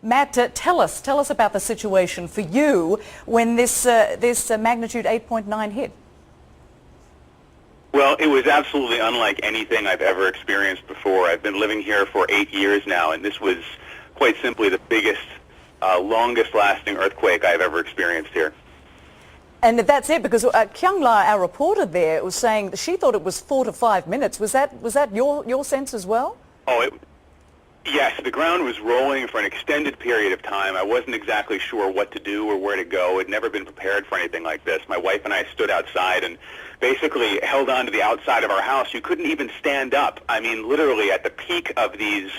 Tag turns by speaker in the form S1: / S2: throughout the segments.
S1: Matt, tell us about the situation for you when this magnitude 8.9 hit.
S2: Well, it was absolutely unlike anything I've ever experienced before. I've been living here for 8 years now, and this was quite simply the biggest, longest-lasting earthquake I've ever experienced here.
S1: And that's it, because Kyung La, our reporter there, was saying that she thought it was 4 to 5 minutes. Was that your sense as well?
S2: Oh, yes, the ground was rolling for an extended period of time. I wasn't exactly sure what to do or where to go. I'd never been prepared for anything like this. My wife and I stood outside and basically held on to the outside of our house. You couldn't even stand up. I mean, literally at the peak of these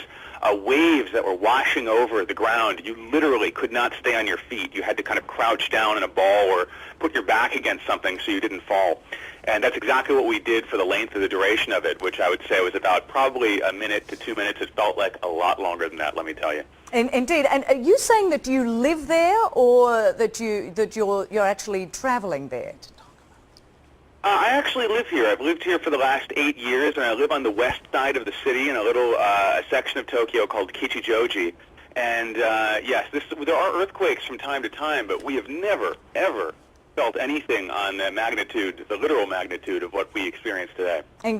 S2: waves that were washing over the ground, you literally could not stay on your feet. You had to kind of crouch down in a ball or put your back against something so you didn't fall. And that's exactly what we did for the length of the duration of it, which I would say was about probably a minute to 2 minutes. It felt like a lot longer than that, let me tell you.
S1: Indeed. And are you saying that you live there, or that you're actually traveling there?
S2: I actually live here. I've lived here for the last 8 years, and I live on the west side of the city in a little section of Tokyo called Kichijoji. And yes, there are earthquakes from time to time, but we have never, ever felt anything on the magnitude, the literal magnitude of what we experience today.
S1: And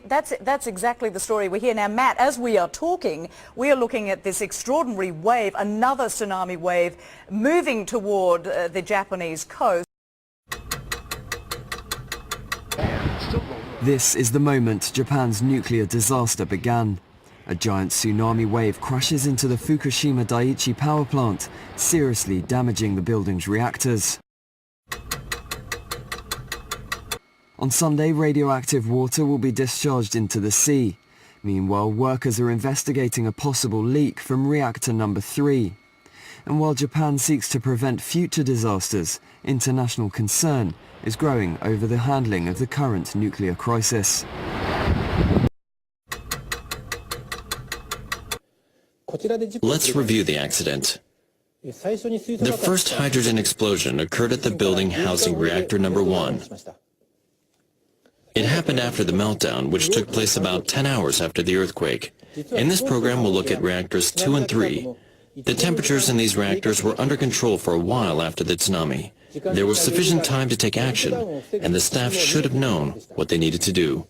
S1: that's exactly the story we hear. Now, Matt, as we are talking, we are looking at this extraordinary wave, another tsunami wave, moving toward the Japanese coast.
S3: This is the moment Japan's nuclear disaster began. A giant tsunami wave crashes into the Fukushima Daiichi power plant, seriously damaging the building's reactors. On Sunday, radioactive water will be discharged into the sea. Meanwhile, workers are investigating a possible leak from reactor number 3. And while Japan seeks to prevent future disasters, international concern is growing over the handling of the current nuclear crisis.
S4: Let's review the accident. The first hydrogen explosion occurred at the building housing reactor number 1. It happened after the meltdown, which took place about 10 hours after the earthquake. In this program, we'll look at reactors 2 and 3. The temperatures in these reactors were under control for a while after the tsunami. There was sufficient time to take action, and the staff should have known what they needed to do.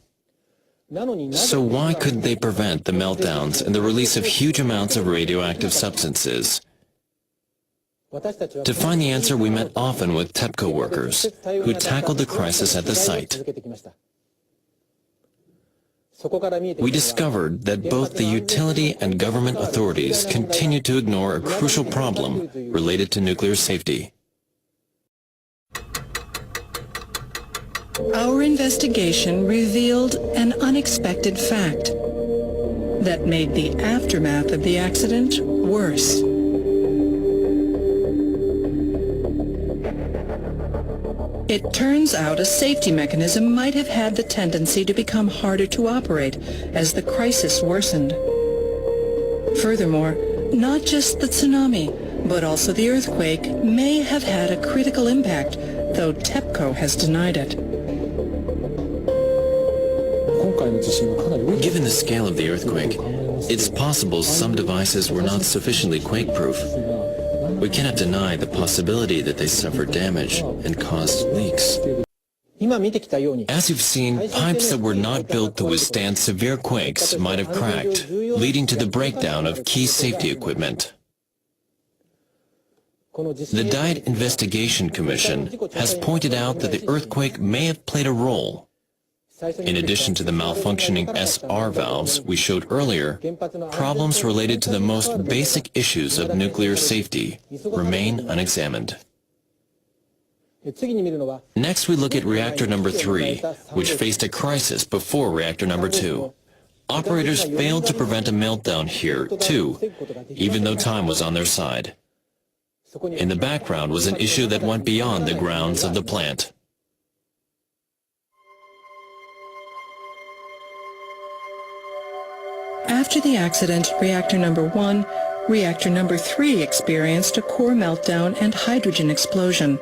S4: So why couldn't they prevent the meltdowns and the release of huge amounts of radioactive substances? To find the answer, we met often with TEPCO workers who tackled the crisis at the site. We discovered that both the utility and government authorities continue to ignore a crucial problem related to nuclear safety.
S5: Our investigation revealed an unexpected fact that made the aftermath of the accident worse. It turns out a safety mechanism might have had the tendency to become harder to operate as the crisis worsened. Furthermore, not just the tsunami, but also the earthquake may have had a critical impact, though TEPCO has denied it.
S4: Given the scale of the earthquake, it's possible some devices were not sufficiently quake-proof. We cannot deny the possibility that they suffered damage and caused leaks. As you've seen, pipes that were not built to withstand severe quakes might have cracked, leading to the breakdown of key safety equipment. The Diet Investigation Commission has pointed out that the earthquake may have played a role. In addition to the malfunctioning SR valves we showed earlier, problems related to the most basic issues of nuclear safety remain unexamined. Next, we look at reactor number 3, which faced a crisis before reactor number 2. Operators failed to prevent a meltdown here, too, even though time was on their side. In the background was an issue that went beyond the grounds of the plant.
S5: After the accident, reactor number 1, reactor number 3 experienced a core meltdown and hydrogen explosion.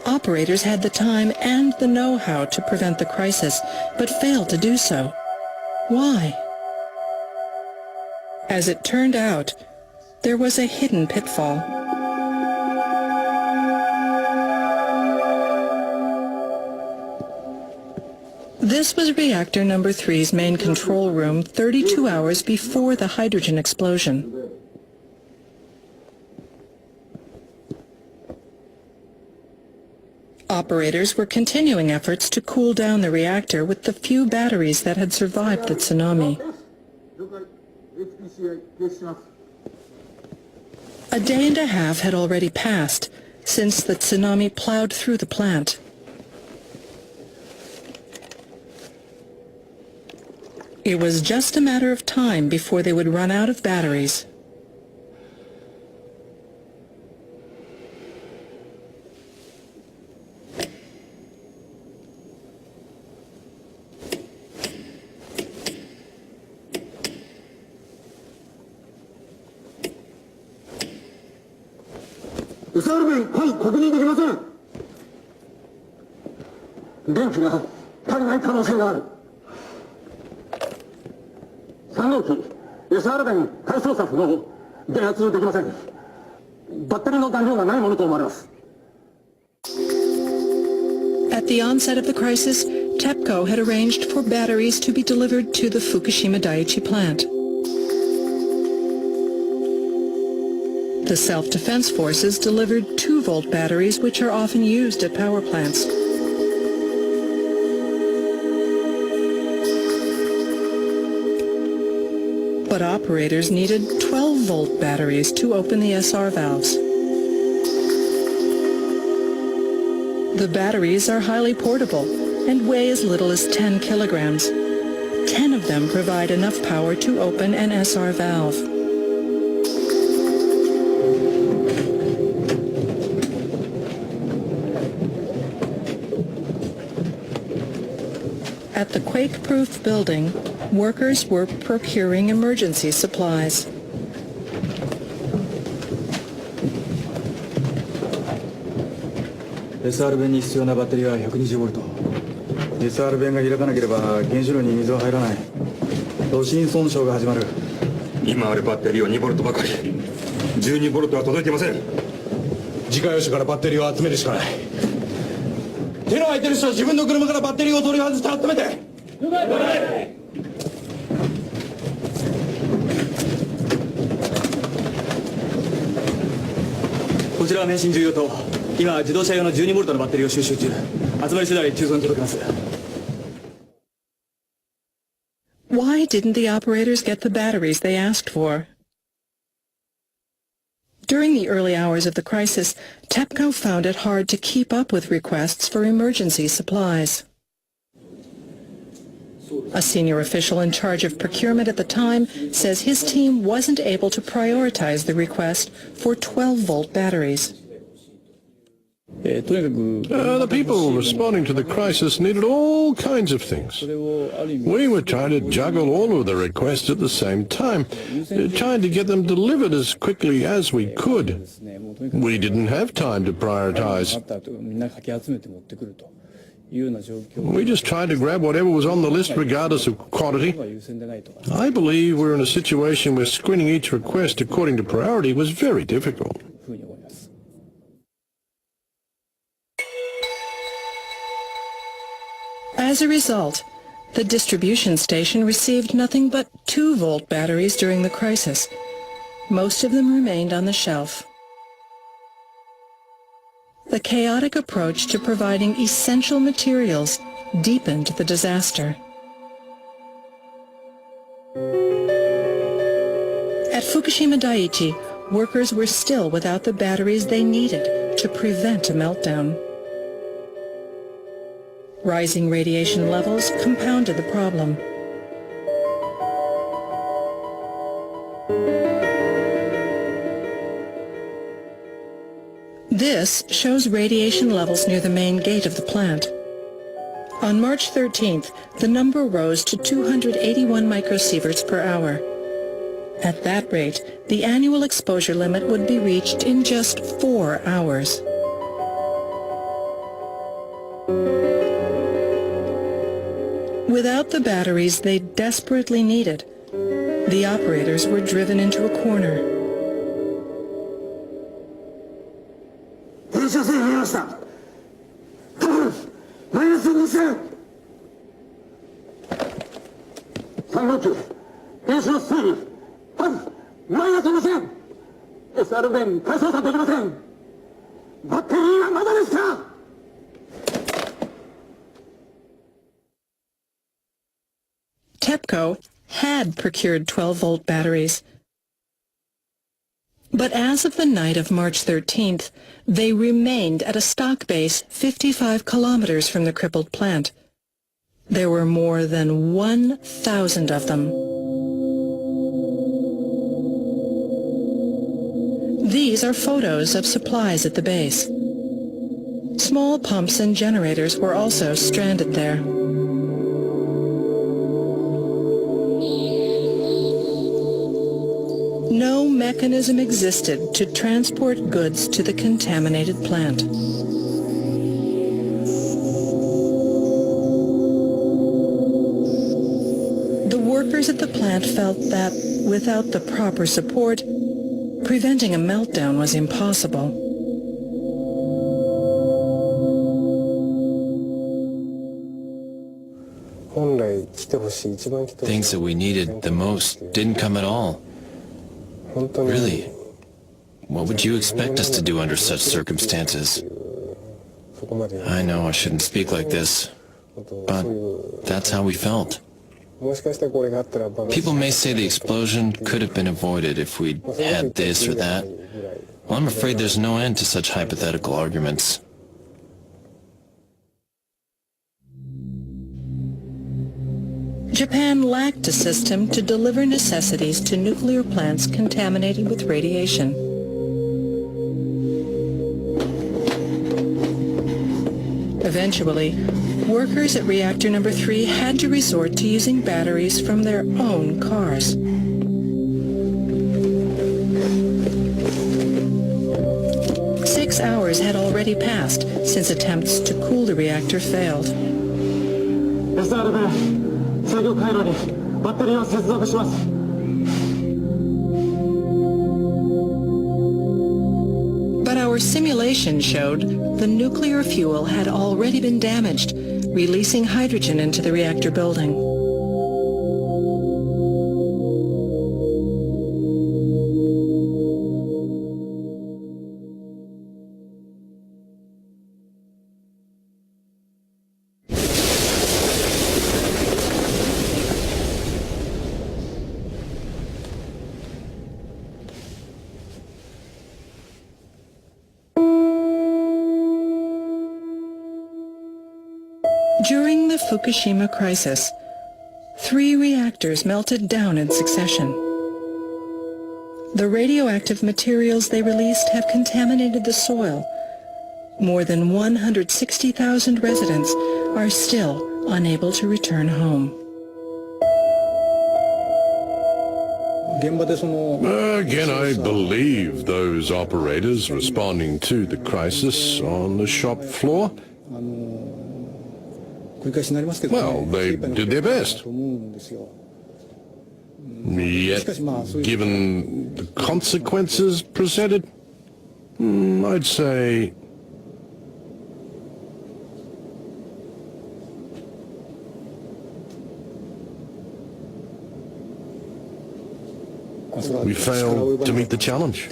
S5: Operators had the time and the know-how to prevent the crisis, but failed to do so. Why? As it turned out, there was a hidden pitfall. This was reactor number 3's main control room 32 hours before the hydrogen explosion. Operators were continuing efforts to cool down the reactor with the few batteries that had survived the tsunami. A day and a half had already passed since the tsunami plowed through the plant. It was just a matter of time before they would run out of batteries. At the onset of the crisis, TEPCO had arranged for batteries to be delivered to the Fukushima Daiichi plant. The self-defense forces delivered 2-volt batteries, which are often used at power plants. But operators needed 12-volt batteries to open the SR valves. The batteries are highly portable and weigh as little as 10 kilograms. 10 of them provide enough power to open an SR valve. At the quake-proof building, workers were procuring emergency supplies.
S6: SR 弁に必要なバッテリーは120ボルト。SR 弁が開かなければ原子炉に水は入らない。炉心損傷が始まる。今あるバッテリーは2ボルトばかり。12ボルトは届いていません。自家用車からバッテリーを集めるしかない。手の空いてる人は自分の車からバッテリーを取り外して集めて。了解。こちらは免震重要棟。今自動車用の12ボルトのバッテリーを収集中。集まり次第中層に届けます。
S5: Why didn't the operators get the batteries they asked for? During the early hours of the crisis, TEPCO found it hard to keep up with requests for emergency supplies. A senior official in charge of procurement at the time says his team wasn't able to prioritize the request for 12-volt batteries.
S7: The people responding to the crisis needed all kinds of things. We were trying to juggle all of the requests at the same time, trying to get them delivered as quickly as we could. We didn't have time to prioritize. We just tried to grab whatever was on the list regardless of quantity. I believe we're in a situation where screening each request according to priority was very difficult.
S5: As a result, the distribution station received nothing but 2-volt batteries during the crisis. Most of them remained on the shelf. The chaotic approach to providing essential materials deepened the disaster. At Fukushima Daiichi, workers were still without the batteries they needed to prevent a meltdown. Rising radiation levels compounded the problem. This shows radiation levels near the main gate of the plant. On March 13th, the number rose to 281 microsieverts per hour. At that rate, the annual exposure limit would be reached in just 4 hours. Without the batteries they desperately needed, The operators were driven into a corner. TEPCO had procured 12-volt batteries. But as of the night of March 13th, they remained at a stock base 55 kilometers from the crippled plant. There were more than 1,000 of them. These are photos of supplies at the base. Small pumps and generators were also stranded there. No mechanism existed to transport goods to the contaminated plant. The workers at the plant felt that, without the proper support, preventing a meltdown was impossible.
S4: Things that we needed the most didn't come at all. Really? What would you expect us to do under such circumstances? I know I shouldn't speak like this, but that's how we felt. People may say the explosion could have been avoided if we'd had this or that. Well, I'm afraid there's no end to such hypothetical arguments.
S5: Japan lacked a system to deliver necessities to nuclear plants contaminated with radiation. Eventually, workers at reactor number 3 had to resort to using batteries from their own cars. Six hours had already passed since attempts to cool the reactor failed. But our simulation showed the nuclear fuel had already been damaged, releasing hydrogen into the reactor building. During the Fukushima crisis, 3 reactors melted down in succession. The radioactive materials they released have contaminated the soil. More than 160,000 residents are still unable to return home.
S7: Again, I believe those operators responding to the crisis on the shop floor. Well, they did their best. Yet, given the consequences presented, I'd say we failed to meet the challenge.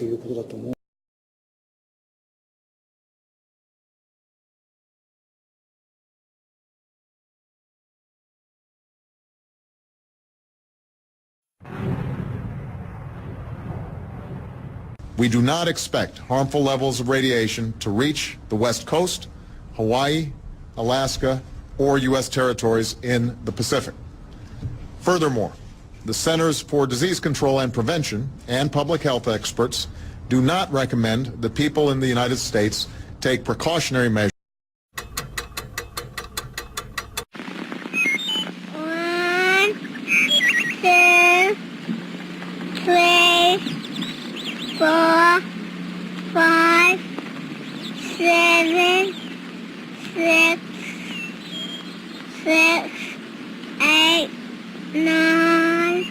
S8: We do not expect harmful levels of radiation to reach the West Coast, Hawaii, Alaska, or U.S. territories in the Pacific. Furthermore, the Centers for Disease Control and Prevention and public health experts do not recommend that people in the United States take precautionary measures.
S9: 1, 2, 3, 4, 5, 7, 6, 8, 9,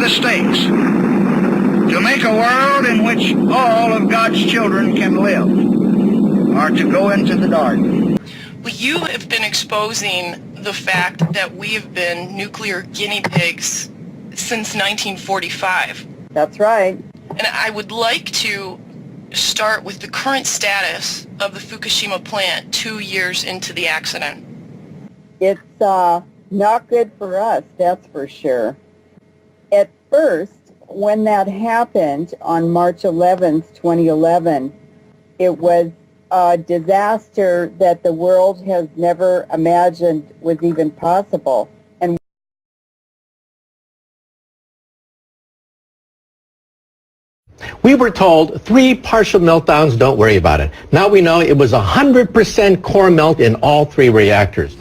S10: the stakes to make a world in which all of God's children can live, or to go into the dark.
S11: Well, you have been exposing the fact that we have been nuclear guinea pigs since 1945.
S12: That's right.
S11: And I would like to start with the current status of the Fukushima plant 2 years into the accident.
S12: It's not good for us, that's for sure. At first, when that happened on March 11th, 2011, it was a disaster that the world has never imagined was even possible. And
S13: we were told 3 partial meltdowns, don't worry about it. Now we know it was 100% core melt in all 3 reactors.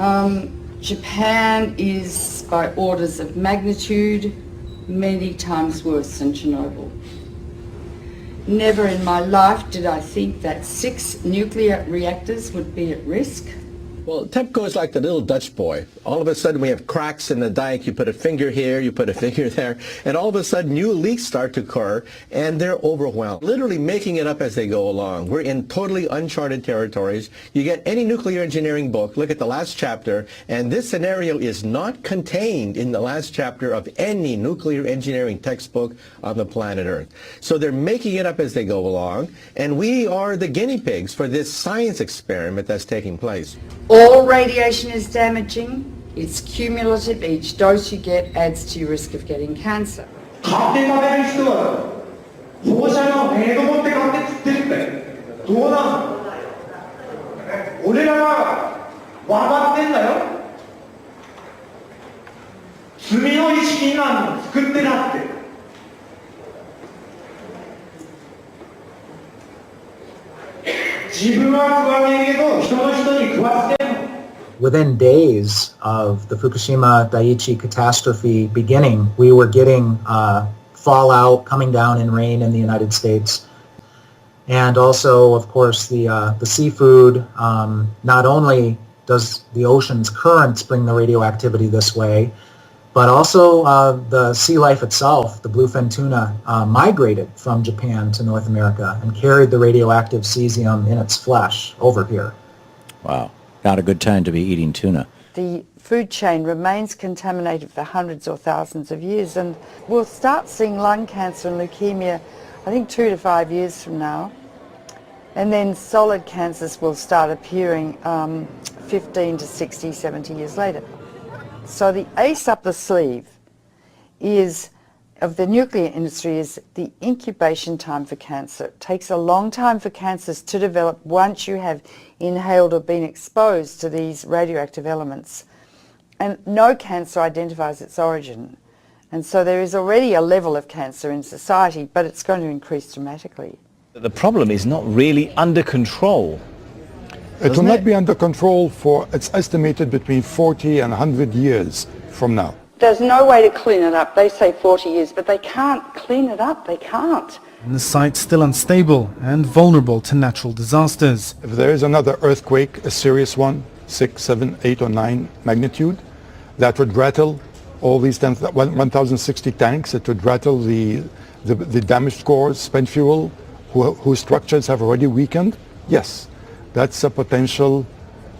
S14: Japan is by orders of magnitude many times worse than Chernobyl. Never in my life did I think that 6 nuclear reactors would be at risk.
S13: Well, TEPCO is like the little Dutch boy. All of a sudden we have cracks in the dike. You put a finger here, you put a finger there, and all of a sudden new leaks start to occur, and they're overwhelmed. Literally making it up as they go along. We're in totally uncharted territories. You get any nuclear engineering book, look at the last chapter, and this scenario is not contained in the last chapter of any nuclear engineering textbook on the planet Earth. So they're making it up as they go along, and we are the guinea pigs for this science experiment that's taking place.
S14: All radiation is damaging. It's cumulative. Each dose you get adds to your risk of getting cancer.
S15: Within days of the Fukushima Daiichi catastrophe beginning, we were getting fallout coming down in rain in the United States. And also, of course, the seafood. Not only does the ocean's currents bring the radioactivity this way, but also the sea life itself, the bluefin tuna, migrated from Japan to North America and carried the radioactive cesium in its flesh over here.
S16: Wow, not a good time to be eating tuna.
S14: The food chain remains contaminated for hundreds or thousands of years, and we'll start seeing lung cancer and leukemia, I think 2 to 5 years from now. And then solid cancers will start appearing 15 to 60, 70 years later. So the ace up the sleeve of the nuclear industry is the incubation time for cancer. It takes a long time for cancers to develop once you have inhaled or been exposed to these radioactive elements. And no cancer identifies its origin. And so there is already a level of cancer in society, but it's going to increase dramatically.
S16: The problem is not really under control.
S17: It will not be under control for, it's estimated, between 40 and 100 years from now.
S14: There's no way to clean it up. They say 40 years, but they can't clean it up. They can't.
S18: And the site's still unstable and vulnerable to natural disasters.
S17: If there is another earthquake, a serious one, 6, 7, 8 or 9 magnitude, that would rattle all these 1,060 tanks. It would rattle the damaged cores, spent fuel, whose structures have already weakened. Yes. That's a potential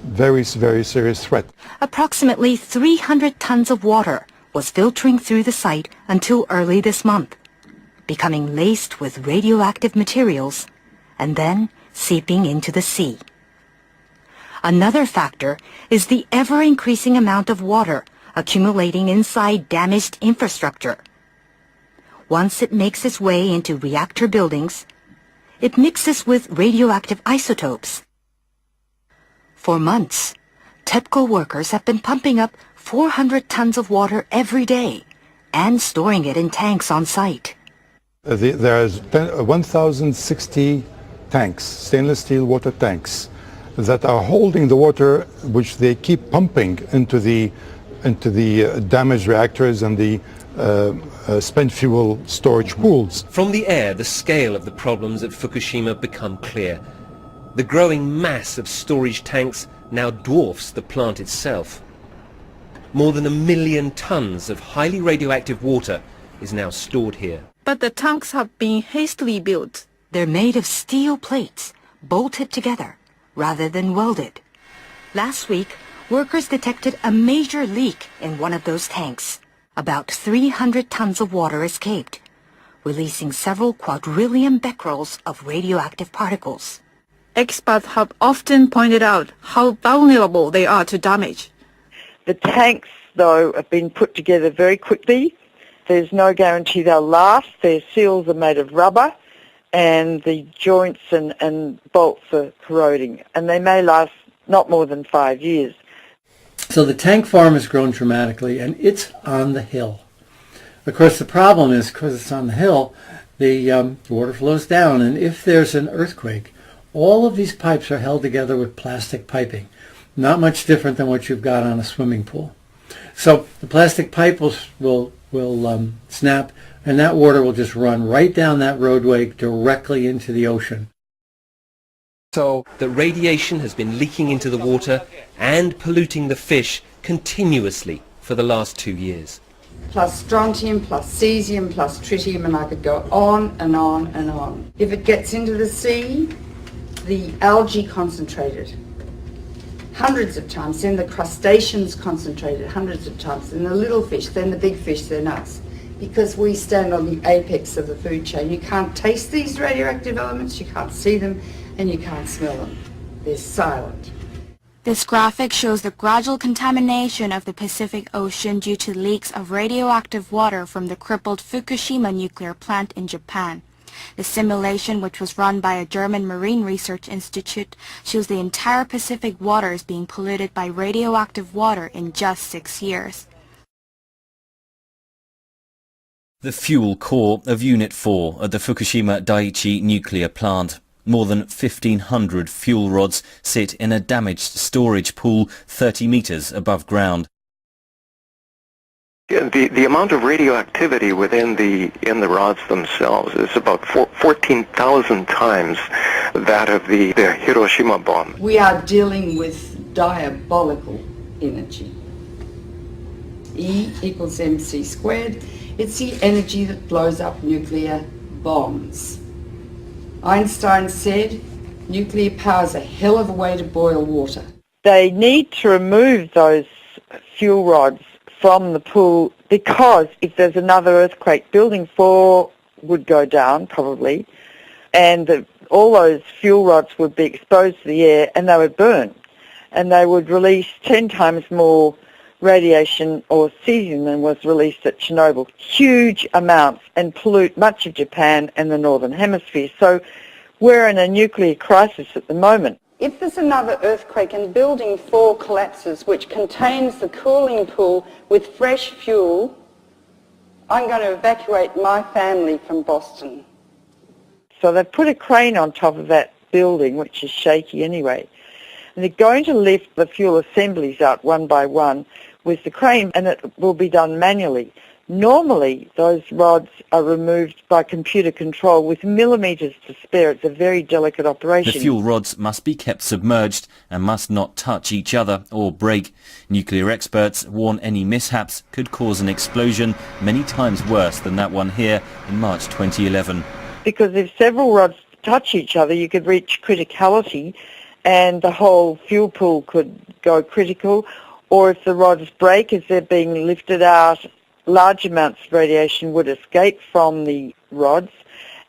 S17: very, very serious threat.
S19: Approximately 300 tons of water was filtering through the site until early this month, becoming laced with radioactive materials and then seeping into the sea. Another factor is the ever-increasing amount of water accumulating inside damaged infrastructure. Once it makes its way into reactor buildings, it mixes with radioactive isotopes. For months, TEPCO workers have been pumping up 400 tons of water every day and storing it in tanks on site.
S17: There's 1,060 tanks, stainless steel water tanks, that are holding the water which they keep pumping into the damaged reactors and the spent fuel storage pools.
S20: From the air, the scale of the problems at Fukushima become clear. The growing mass of storage tanks now dwarfs the plant itself. More than 1 million tons of highly radioactive water is now stored here.
S21: But the tanks have been hastily built.
S19: They're made of steel plates, bolted together, rather than welded. Last week, workers detected a major leak in one of those tanks. About 300 tons of water escaped, releasing several quadrillion becquerels of radioactive particles.
S21: Experts have often pointed out how vulnerable they are to damage.
S22: The tanks, though, have been put together very quickly. There's no guarantee they'll last. Their seals are made of rubber, and the joints and bolts are corroding, and they may last not more than 5 years.
S23: So the tank farm has grown dramatically, and it's on the hill. Of course, the problem is, because it's on the hill, the water flows down, and if there's an earthquake, all of these pipes are held together with plastic piping, not much different than what you've got on a swimming pool. So the plastic pipe will snap, and that water will just run right down that roadway directly into the ocean.
S20: So the radiation has been leaking into the water and polluting the fish continuously for the last 2 years.
S14: Plus strontium, plus cesium, plus tritium, and I could go on and on and on. If it gets into the sea, the algae concentrated hundreds of times, then the crustaceans concentrated hundreds of times, then the little fish, then the big fish, then us. Because we stand on the apex of the food chain. You can't taste these radioactive elements, you can't see them, and you can't smell them. They're silent.
S24: This graphic shows the gradual contamination of the Pacific Ocean due to leaks of radioactive water from the crippled Fukushima nuclear plant in Japan. The simulation, which was run by a German Marine Research Institute, shows the entire Pacific waters being polluted by radioactive water in just 6 years.
S16: The fuel core of Unit 4 at the Fukushima Daiichi nuclear plant. More than 1,500 fuel rods sit in a damaged storage pool 30 meters above ground.
S25: Yeah, the amount of radioactivity in the rods themselves is about 14,000 times that of the Hiroshima bomb.
S14: We are dealing with diabolical energy. E equals mc squared. It's the energy that blows up nuclear bombs. Einstein said, nuclear power is a hell of a way to boil water.
S22: They need to remove those fuel rods from the pool because if there's another earthquake, Building 4 would go down probably, and all those fuel rods would be exposed to the air and they would burn, and they would release 10 times more radiation or cesium than was released at Chernobyl, huge amounts, and pollute much of Japan and the Northern Hemisphere. So we're in a nuclear crisis at the moment. If there's another earthquake and Building 4 collapses, which contains the cooling pool with fresh fuel, I'm going to evacuate my family from Boston. So they've put a crane on top of that building, which is shaky anyway, and they're going to lift the fuel assemblies out one by one with the crane, and it will be done manually. Normally, those rods are removed by computer control with millimetres to spare. It's a very delicate operation.
S16: The fuel rods must be kept submerged and must not touch each other or break. Nuclear experts warn any mishaps could cause an explosion many times worse than that one here in March 2011.
S22: Because if several rods touch each other, you could reach criticality and the whole fuel pool could go critical. Or if the rods break as they're being lifted out, large amounts of radiation would escape from the rods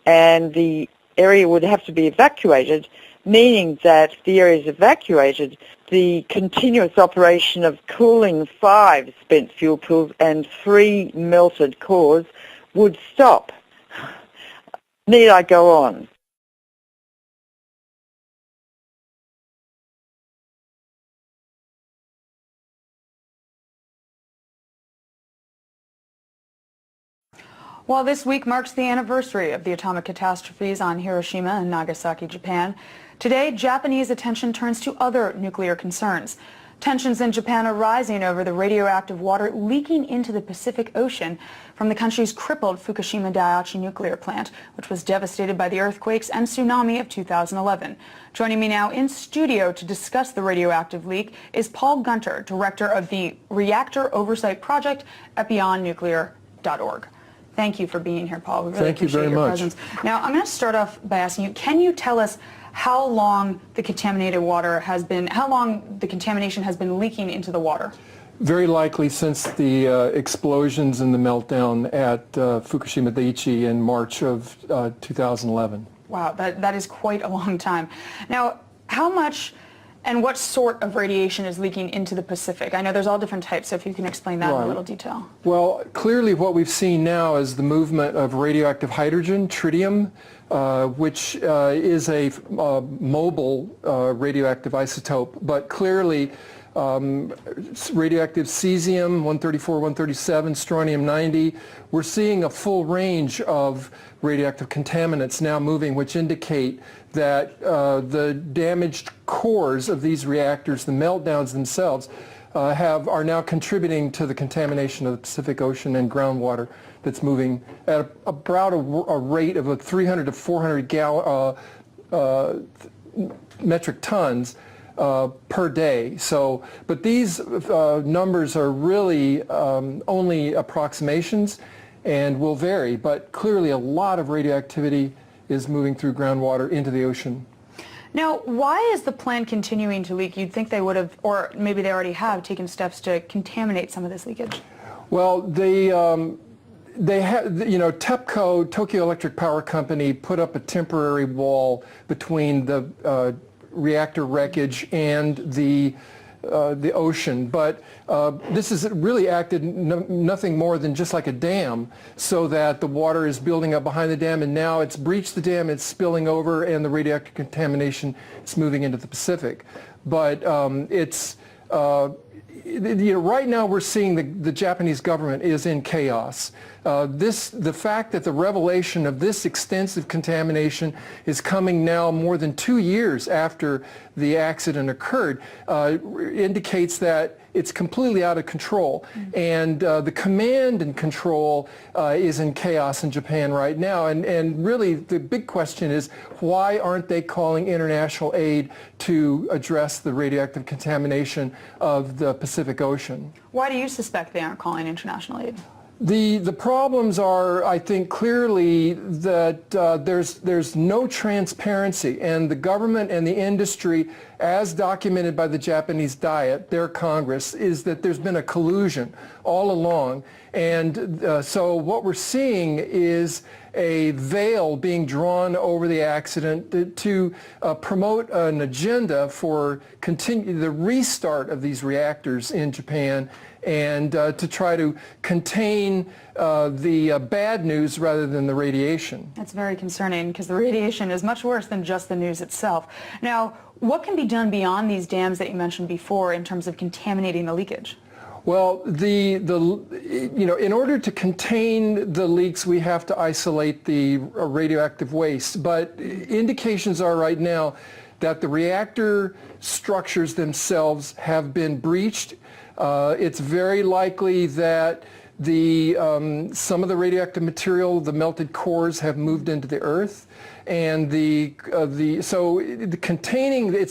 S22: and the area would have to be evacuated, meaning that if the area is evacuated, the continuous operation of cooling 5 spent fuel pools and 3 melted cores would stop. Need I go on?
S26: While this week marks the anniversary of the atomic catastrophes on Hiroshima and Nagasaki, Japan, today Japanese attention turns to other nuclear concerns. Tensions in Japan are rising over the radioactive water leaking into the Pacific Ocean from the country's crippled Fukushima Daiichi nuclear plant, which was devastated by the earthquakes and tsunami of 2011. Joining me now in studio to discuss the radioactive leak is Paul Gunter, director of the Reactor Oversight Project at beyondnuclear.org. Thank you for being here, Paul. We really
S1: Thank you
S26: appreciate
S1: very
S26: your
S1: much.
S26: presence. Now, I'm going to start off by asking you, can you tell us how long the contaminated water has been, how long the contamination has been leaking into the water?
S1: Very likely since the explosions and the meltdown at Fukushima Daiichi in March of 2011.
S26: Wow, that is quite a long time. Now, how much and what sort of radiation is leaking into the Pacific? I know there's all different types, so if you can explain that in a little detail.
S1: Well, clearly what we've seen now is the movement of radioactive hydrogen, tritium, which is a mobile radioactive isotope, but clearly radioactive cesium, 134, 137, strontium-90. We're seeing a full range of radioactive contaminants now moving, which indicate that the damaged cores of these reactors, the meltdowns themselves, are now contributing to the contamination of the Pacific Ocean and groundwater that's moving at about a rate of 300 to 400 metric tons per day. So, but these numbers are really only approximations and will vary, but clearly a lot of radioactivity is moving through groundwater into the ocean.
S26: Now, why is the plant continuing to leak? You'd think they would have, or maybe they already have, taken steps to contaminate some of this leakage.
S1: Well, they have, TEPCO, Tokyo Electric Power Company, put up a temporary wall between the reactor wreckage and the ocean, but this has really acted nothing more than just like a dam, so that the water is building up behind the dam, and now it's breached the dam, it's spilling over, and the radioactive contamination is moving into the Pacific. But right now we're seeing the Japanese government is in chaos. The fact that the revelation of this extensive contamination is coming now more than 2 years after the accident occurred indicates that it's completely out of control. And the command and control is in chaos in Japan right now. And really the big question is, why aren't they calling international aid to address the radioactive contamination of the Pacific Ocean?
S26: Why do you suspect they aren't calling international aid?
S1: The problems are, I think, clearly that there's no transparency, and the government and the industry, as documented by the Japanese Diet, their Congress, is that there's been a collusion all along. And so what we're seeing is a veil being drawn over the accident to promote an agenda for the restart of these reactors in Japan, and to try to contain the bad news rather than the radiation.
S26: That's very concerning, because the radiation is much worse than just the news itself. Now, what can be done beyond these dams that you mentioned before in terms of contaminating the leakage?
S1: Well, in order to contain the leaks, we have to isolate the radioactive waste. But indications are right now that the reactor structures themselves have been breached. It's very likely that some of the radioactive material, the melted cores, have moved into the earth, and it's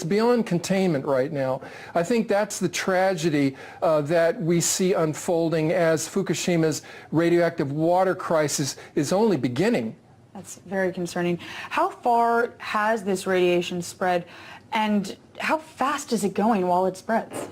S1: beyond containment right now. I think that's the tragedy that we see unfolding as Fukushima's radioactive water crisis is only beginning.
S26: That's very concerning. How far has this radiation spread, and how fast is it going while it spreads?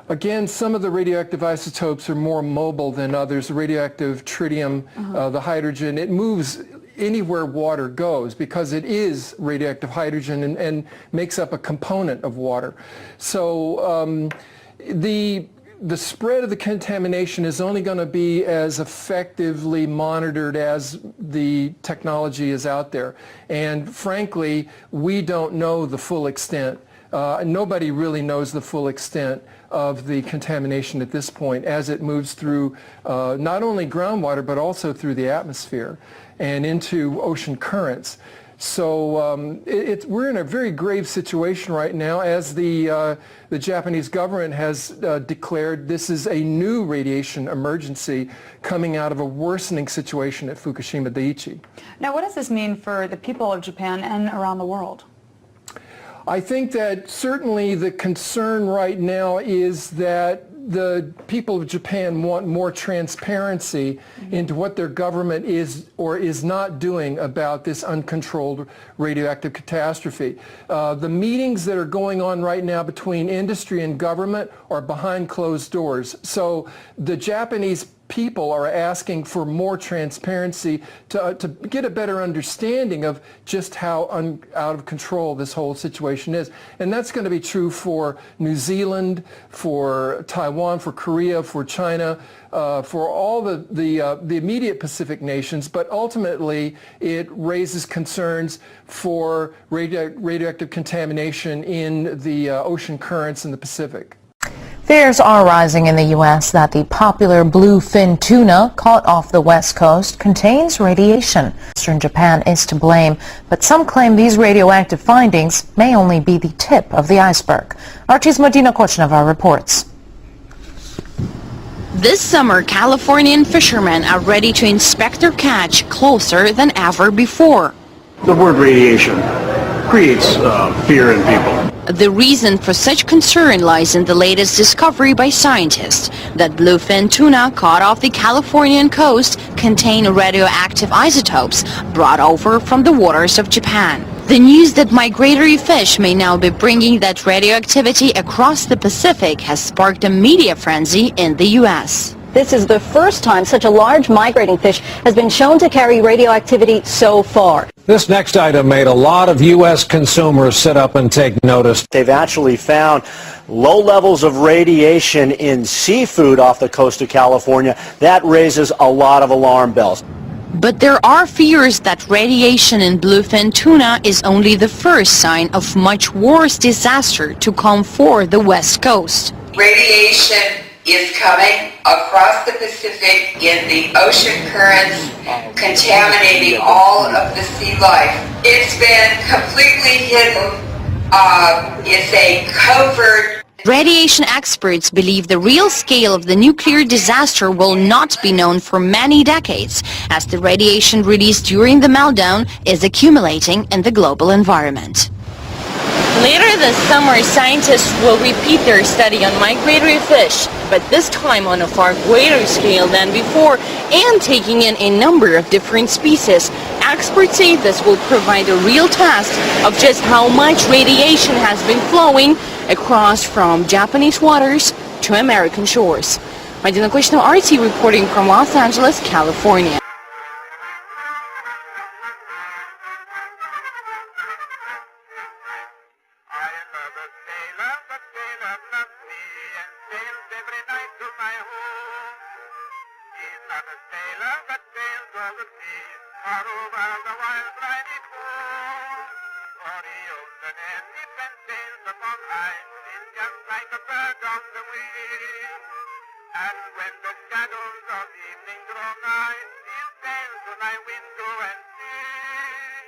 S1: Again, some of the radioactive isotopes are more mobile than others. The radioactive tritium, the hydrogen, it moves anywhere water goes because it is radioactive hydrogen and makes up a component of water. So the spread of the contamination is only going to be as effectively monitored as the technology is out there. And frankly, we don't know the full extent. Nobody really knows the full extent of the contamination at this point as it moves through not only groundwater but also through the atmosphere and into ocean currents. So we're in a very grave situation right now, as the Japanese government has declared this is a new radiation emergency coming out of a worsening situation at Fukushima Daiichi.
S26: Now, what does this mean for the people of Japan and around the world?
S1: I think that certainly the concern right now is that the people of Japan want more transparency into what their government is or is not doing about this uncontrolled radioactive catastrophe. The meetings that are going on right now between industry and government are behind closed doors. So the Japanese people are asking for more transparency to get a better understanding of just how out of control this whole situation is. And that's going to be true for New Zealand, for Taiwan, for Korea, for China, for all the immediate Pacific nations, but ultimately it raises concerns for radioactive contamination in the ocean currents in the Pacific.
S2: Fears are rising in the U.S. that the popular bluefin tuna caught off the west coast contains radiation. Eastern Japan is to blame, but some claim these radioactive findings may only be the tip of the iceberg. RT's Medina Kochneva reports.
S3: This summer, Californian fishermen are ready to inspect their catch closer than ever before.
S4: The word radiation creates fear in people.
S3: The reason for such concern lies in the latest discovery by scientists that bluefin tuna caught off the Californian coast contain radioactive isotopes brought over from the waters of Japan. The news that migratory fish may now be bringing that radioactivity across the Pacific has sparked a media frenzy in the U.S.
S5: This is the first time such a large migrating fish has been shown to carry radioactivity so far.
S6: This next item made a lot of U.S. consumers sit up and take notice.
S7: They've actually found low levels of radiation in seafood off the coast of California. That raises a lot of alarm bells.
S3: But there are fears that radiation in bluefin tuna is only the first sign of much worse disaster to come for the West Coast.
S27: Radiation is coming across the Pacific in the ocean currents, contaminating all of the sea life. It's been completely hidden. It's a covert.
S3: Radiation experts believe the real scale of the nuclear disaster will not be known for many decades, as the radiation released during the meltdown is accumulating in the global environment. Later this summer, scientists will repeat their study on migratory fish, but this time on a far greater scale than before and taking in a number of different species. Experts say this will provide a real test of just how much radiation has been flowing across from Japanese waters to American shores. Medina Kochneva, RT, reporting from Los Angeles, California.
S28: And when the shadows of evening draw nigh, he'll stand to thy window and see.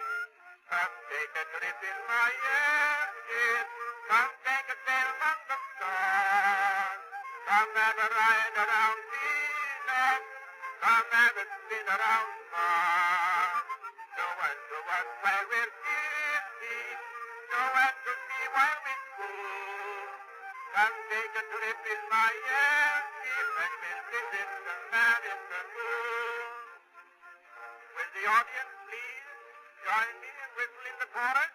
S28: Come take a trip in my airship, come take a sail among the stars. Come have a ride around Venus, come have a spin around Mars. No one to watch while we're eating, no one to see while we school. Come take a trip in my airship and we'll visit the man in the moon. Will the audience please join me in whistling the chorus?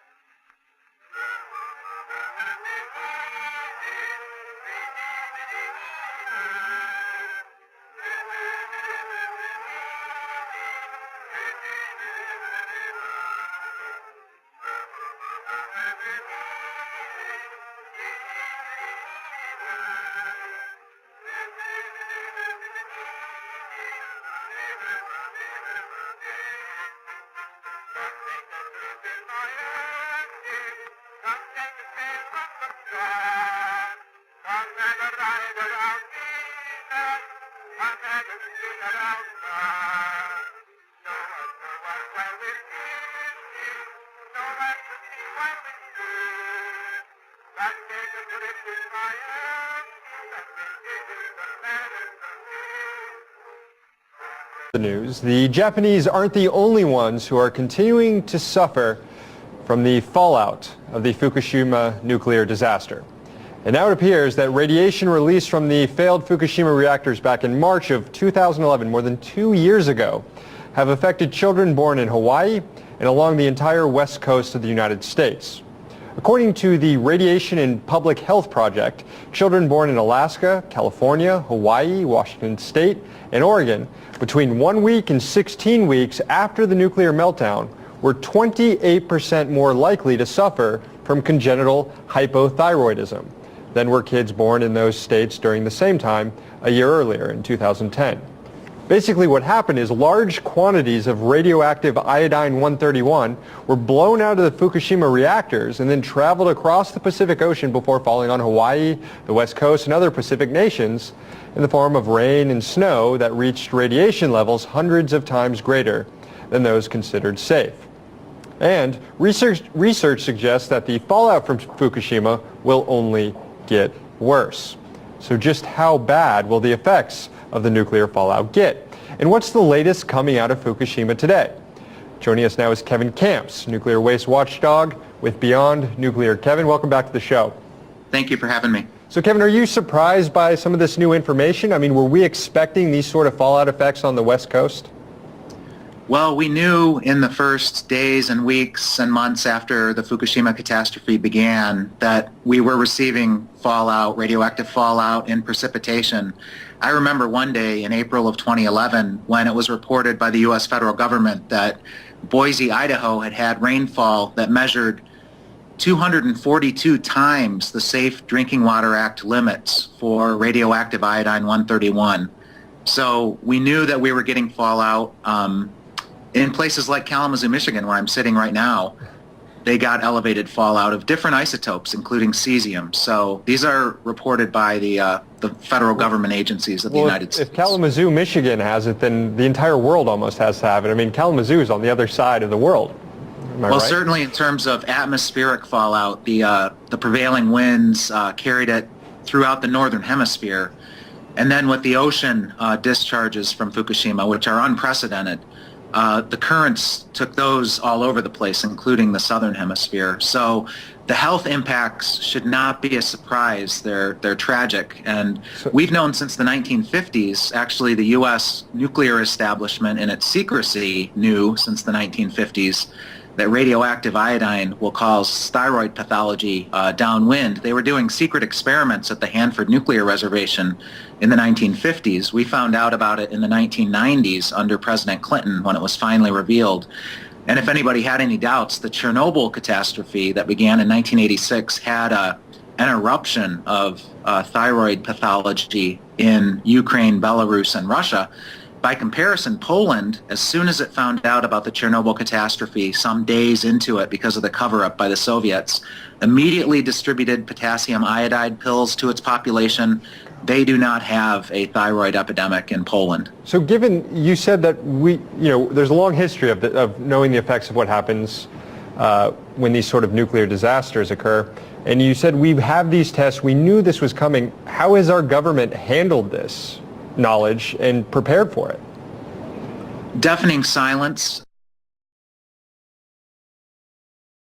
S29: The news. The Japanese aren't the only ones who are continuing to suffer from the fallout of the Fukushima nuclear disaster. And now it appears that radiation released from the failed Fukushima reactors back in March of 2011, more than 2 years ago, have affected children born in Hawaii and along the entire west coast of the United States. According to the Radiation and Public Health Project, children born in Alaska, California, Hawaii, Washington State, and Oregon between 1 week and 16 weeks after the nuclear meltdown were 28% more likely to suffer from congenital hypothyroidism than were kids born in those states during the same time a year earlier in 2010. Basically what happened is large quantities of radioactive iodine-131 were blown out of the Fukushima reactors and then traveled across the Pacific Ocean before falling on Hawaii, the West Coast, and other Pacific nations in the form of rain and snow that reached radiation levels hundreds of times greater than those considered safe. And research suggests that the fallout from Fukushima will only get worse. So just how bad will the effects of the nuclear fallout get? And what's the latest coming out of Fukushima today? Joining us now is Kevin Camps, nuclear waste watchdog with Beyond Nuclear. Kevin, welcome back to the show.
S8: Thank you for having me.
S29: So Kevin, are you surprised by some of this new information? I mean, were we expecting these sort of fallout effects on the West Coast?
S8: Well, we knew in the first days and weeks and months after the Fukushima catastrophe began that we were receiving fallout, radioactive fallout and precipitation. I remember one day in April of 2011 when it was reported by the U.S. federal government that Boise, Idaho had had rainfall that measured 242 times the Safe Drinking Water Act limits for radioactive iodine-131. So we knew that we were getting fallout. In places like Kalamazoo, Michigan, where I'm sitting right now, they got elevated fallout of different isotopes, including cesium. So these are reported by the federal government agencies of the United States.
S29: If Kalamazoo, Michigan has it, then the entire world almost has to have it. I mean, Kalamazoo is on the other side of the world. Am I
S8: well,
S29: right?
S8: certainly in terms of atmospheric fallout, the prevailing winds carried it throughout the northern hemisphere. And then with the ocean discharges from Fukushima, which are unprecedented, the currents took those all over the place, including the southern hemisphere. So the health impacts should not be a surprise. They're tragic. And we've known since the 1950s, actually the U.S. nuclear establishment in its secrecy knew since the 1950s that radioactive iodine will cause thyroid pathology downwind. They were doing secret experiments at the Hanford Nuclear Reservation in the 1950s. We found out about it in the 1990s under President Clinton when it was finally revealed. And if anybody had any doubts, the Chernobyl catastrophe that began in 1986 had an eruption of thyroid pathology in Ukraine, Belarus, and Russia. By comparison, Poland, as soon as it found out about the Chernobyl catastrophe, some days into it because of the cover-up by the Soviets, immediately distributed potassium iodide pills to its population. They do not have a thyroid epidemic in Poland.
S29: So given you said that there's a long history of knowing the effects of what happens when these sort of nuclear disasters occur, and you said we have these tests, we knew this was coming. How has our government handled this knowledge and prepared for it?
S8: Deafening silence.